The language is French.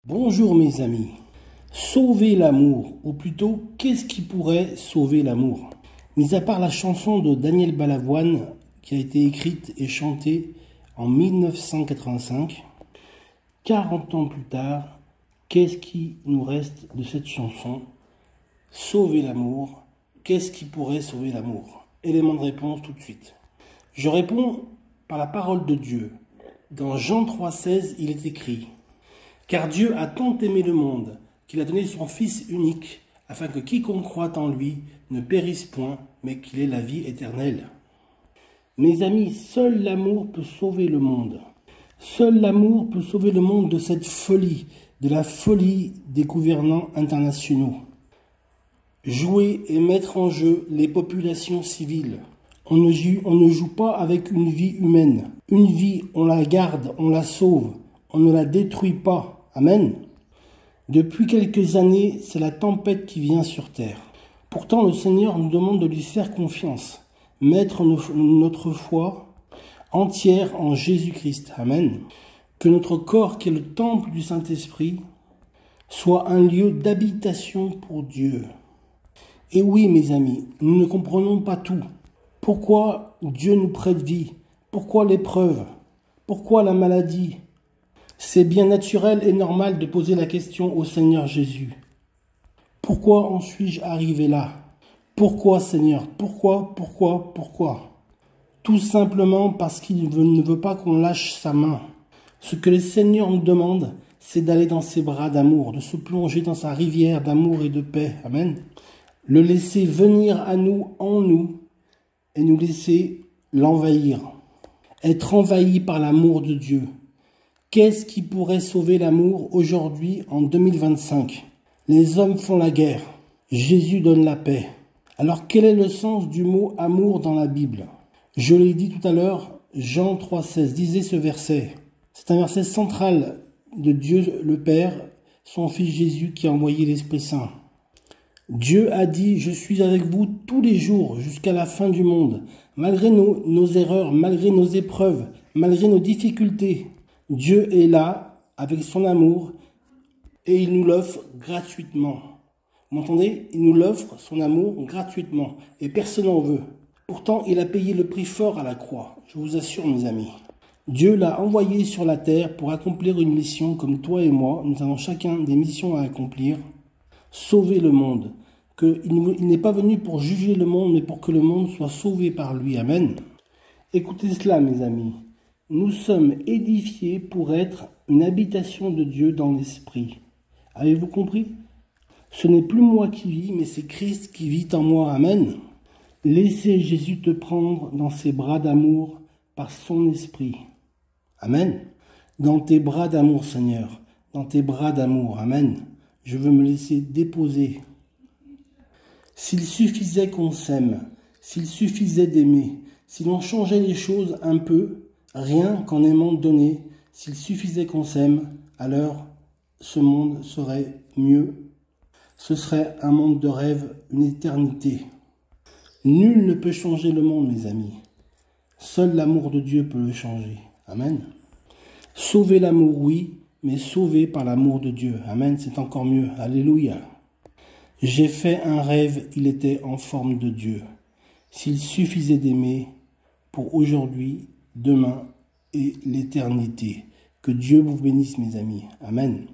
Bonjour mes amis. Sauver l'amour, ou plutôt, qu'est-ce qui pourrait sauver l'amour? Mis à part la chanson de Daniel Balavoine, qui a été écrite et chantée en 1985, 40 ans plus tard, qu'est-ce qui nous reste de cette chanson? Sauver l'amour, qu'est-ce qui pourrait sauver l'amour? Élément de réponse tout de suite. Je réponds par la parole de Dieu. Dans Jean 3,16, il est écrit: Car Dieu a tant aimé le monde, qu'il a donné son Fils unique, afin que quiconque croit en lui ne périsse point, mais qu'il ait la vie éternelle. Mes amis, seul l'amour peut sauver le monde. Seul l'amour peut sauver le monde de cette folie, de la folie des gouvernants internationaux. Jouer et mettre en jeu les populations civiles. On ne joue pas avec une vie humaine. Une vie, on la garde, on la sauve. On ne la détruit pas. Amen. Depuis quelques années, c'est la tempête qui vient sur terre. Pourtant, le Seigneur nous demande de lui faire confiance, mettre notre foi entière en Jésus-Christ. Amen. Que notre corps, qui est le temple du Saint-Esprit, soit un lieu d'habitation pour Dieu. Et oui, mes amis, nous ne comprenons pas tout. Pourquoi Dieu nous prête vie? Pourquoi l'épreuve? Pourquoi la maladie? C'est bien naturel et normal de poser la question au Seigneur Jésus. Pourquoi en suis-je arrivé là? Pourquoi, Seigneur? Pourquoi? Tout simplement parce qu'il ne veut pas qu'on lâche sa main. Ce que le Seigneur nous demande, c'est d'aller dans ses bras d'amour, de se plonger dans sa rivière d'amour et de paix. Amen. Le laisser venir à nous, en nous, et nous laisser l'envahir. Être envahi par l'amour de Dieu. Qu'est-ce qui pourrait sauver l'amour aujourd'hui en 2025? Les hommes font la guerre. Jésus donne la paix. Alors quel est le sens du mot amour dans la Bible? Je l'ai dit tout à l'heure, Jean 3,16 disait ce verset. C'est un verset central de Dieu le Père, son Fils Jésus qui a envoyé l'Esprit Saint. Dieu a dit: je suis avec vous tous les jours jusqu'à la fin du monde. Malgré nos erreurs, malgré nos épreuves, malgré nos difficultés, Dieu est là avec son amour et il nous l'offre gratuitement. Vous m'entendez? Il nous l'offre, son amour, gratuitement et personne n'en veut. Pourtant, il a payé le prix fort à la croix, je vous assure mes amis. Dieu l'a envoyé sur la terre pour accomplir une mission comme toi et moi. Nous avons chacun des missions à accomplir. Sauver le monde. Il n'est pas venu pour juger le monde, mais pour que le monde soit sauvé par lui. Amen. Écoutez cela, mes amis. Nous sommes édifiés pour être une habitation de Dieu dans l'esprit. Avez-vous compris? Ce n'est plus moi qui vis, mais c'est Christ qui vit en moi. Amen. Laissez Jésus te prendre dans ses bras d'amour par son esprit. Amen. Dans tes bras d'amour, Seigneur. Dans tes bras d'amour. Amen. Je veux me laisser déposer. S'il suffisait qu'on s'aime, s'il suffisait d'aimer, si l'on changeait les choses un peu, rien qu'en aimant donner, s'il suffisait qu'on s'aime, alors ce monde serait mieux. Ce serait un monde de rêve, une éternité. Nul ne peut changer le monde, mes amis. Seul l'amour de Dieu peut le changer. Amen. Sauver l'amour, oui, mais sauvé par l'amour de Dieu. Amen, c'est encore mieux. Alléluia. J'ai fait un rêve, il était en forme de Dieu. S'il suffisait d'aimer pour aujourd'hui, demain et l'éternité. Que Dieu vous bénisse, mes amis. Amen.